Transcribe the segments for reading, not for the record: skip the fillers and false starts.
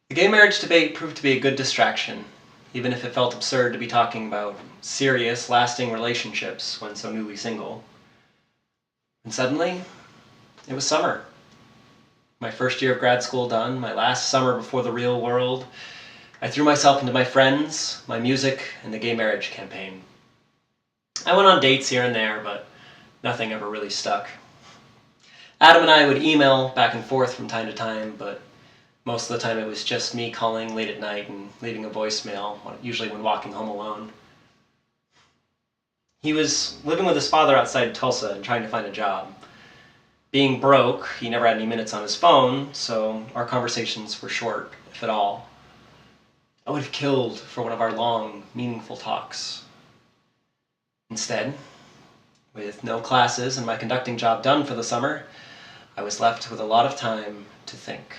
The gay marriage debate proved to be a good distraction, even if it felt absurd to be talking about serious, lasting relationships when so newly single. And suddenly, it was summer. My first year of grad school done, my last summer before the real world, I threw myself into my friends, my music, and the gay marriage campaign. I went on dates here and there, but nothing ever really stuck. Adam and I would email back and forth from time to time, but most of the time it was just me calling late at night and leaving a voicemail, usually when walking home alone. He was living with his father outside Tulsa and trying to find a job. Being broke, he never had any minutes on his phone, so our conversations were short, if at all. I would have killed for one of our long, meaningful talks. Instead, with no classes and my conducting job done for the summer, I was left with a lot of time to think.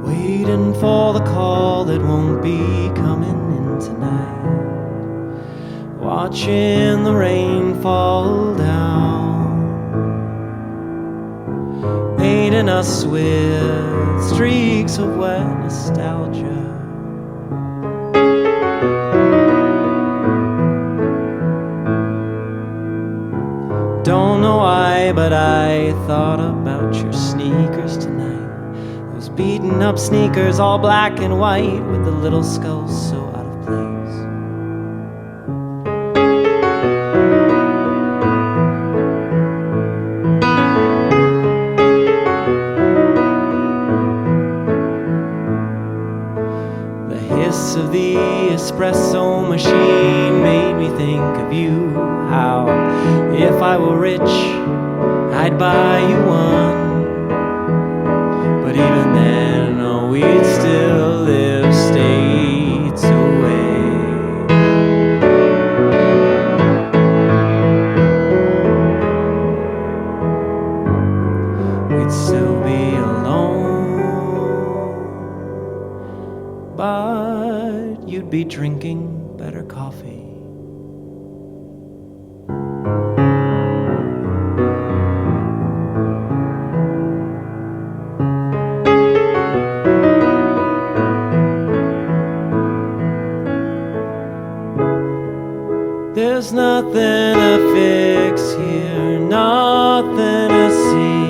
Waiting for the call that won't be coming in tonight. Watching the rain fall down, painting us with streaks of wet nostalgia. Don't know why, but I thought about your sneakers tonight. Those beaten up sneakers, all black and white, with the little skulls so out of place. The hiss of the espresso machine made me think of you. How if I were rich, I'd buy you one. But even then, we'd still live states away. We'd still be alone, but you'd be drinking better coffee. There's nothing to fix here, nothing to see.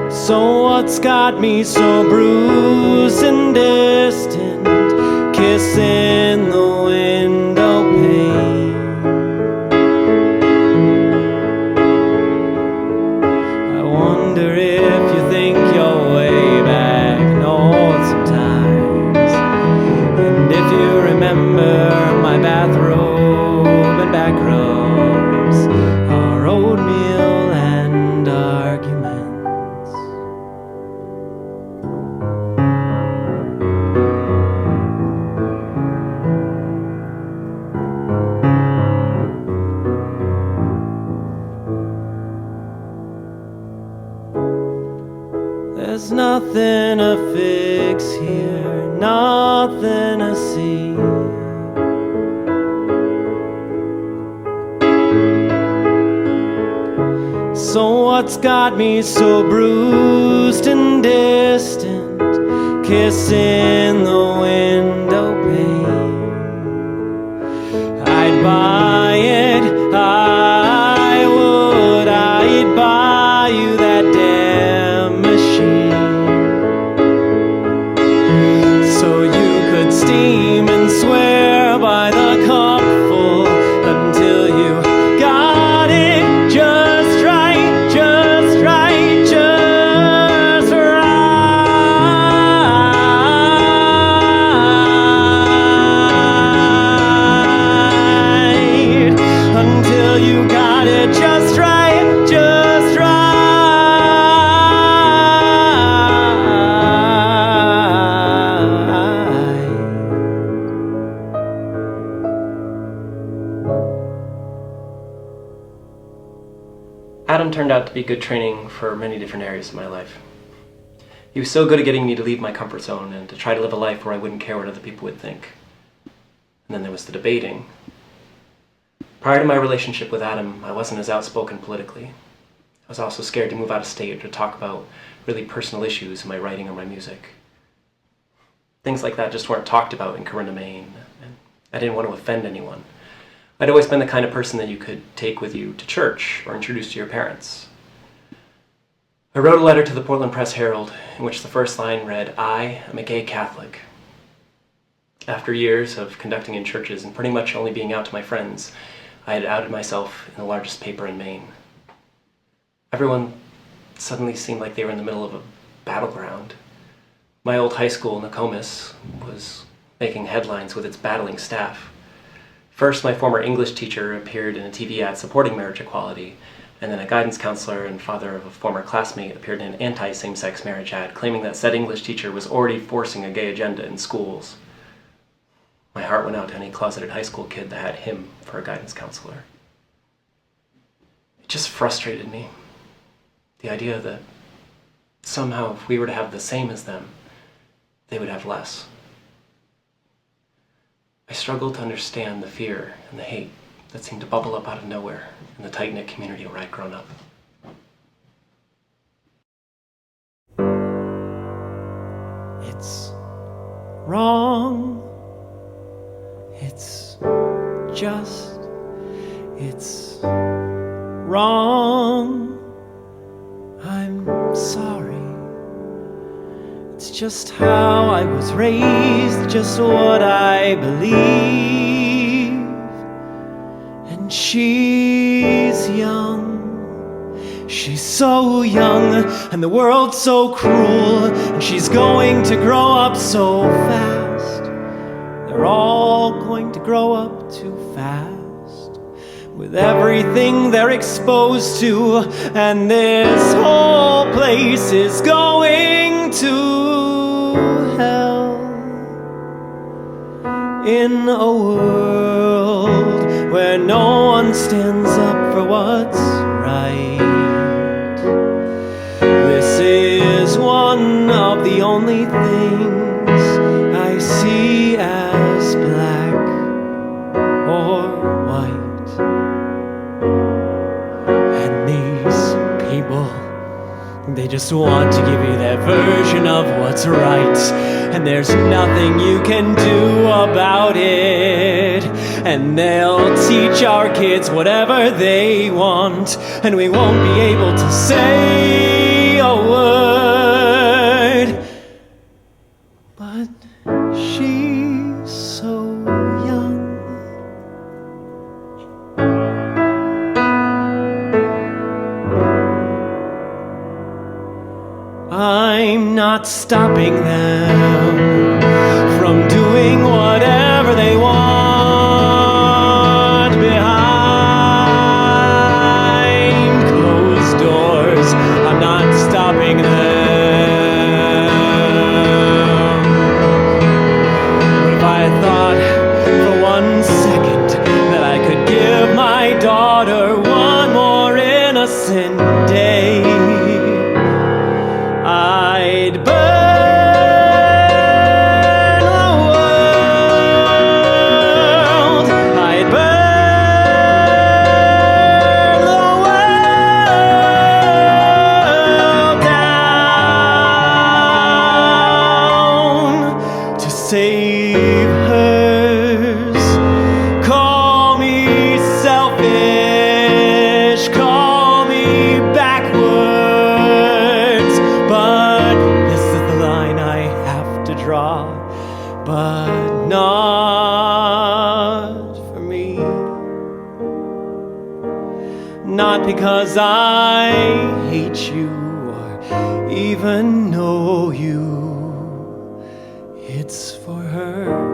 So what's got me so bruised and distant, kissing the window pane? I wonder if you think your way back north sometimes, and if you remember my bathrobe and back robes, our oatmeal and arguments. There's nothing to fix here, nothing to see. So what's got me so bruised and distant, kissing the window pane? I'd buy it, I would, I'd buy you that damn machine, so you could steam and swear by the cupful until you got it just right, just right, just right. turned out to be good training for many different areas of my life. He was so good at getting me to leave my comfort zone and to try to live a life where I wouldn't care what other people would think. And then there was the debating. Prior to my relationship with Adam, I wasn't as outspoken politically. I was also scared to move out of state or to talk about really personal issues in my writing or my music. Things like that just weren't talked about in Corinna, Maine, and I didn't want to offend anyone. I'd always been the kind of person that you could take with you to church or introduce to your parents. I wrote a letter to the Portland Press-Herald in which the first line read, "I am a gay Catholic." After years of conducting in churches and pretty much only being out to my friends, I had outed myself in the largest paper in Maine. Everyone suddenly seemed like they were in the middle of a battleground. My old high school, Nokomis, was making headlines with its battling staff. First, my former English teacher appeared in a TV ad supporting marriage equality, and then a guidance counselor and father of a former classmate appeared in an anti-same-sex marriage ad claiming that said English teacher was already forcing a gay agenda in schools. My heart went out to any closeted high school kid that had him for a guidance counselor. It just frustrated me. The idea that somehow if we were to have the same as them, they would have less. I struggled to understand the fear and the hate that seemed to bubble up out of nowhere in the tight-knit community where I'd grown up. It's wrong. It's wrong. I'm sorry. It's just how I was raised, just what I believe. And she's young. She's so young, and the world's so cruel, and she's going to grow up so fast. They're all going to grow up too fast, with everything they're exposed to, and this whole place is going to hell. In a world where no one stands up for what's right, this is one of the only things I see as black or white. And these people, they just want to give you their version of what's right, and there's nothing you can do about it. And they'll teach our kids whatever they want, and we won't be able to say a word. But she's so young. I'm not stopping them from doing whatever they want behind closed doors. I'm not stopping them. But if I thought for 1 second that I could give my daughter one more innocent day, I'd burn the world. I'd burn the world down to save hers. Call me selfish, call me backwards, but this is the line I have to draw. But not for me. Not because I hate you or even know you. It's for her.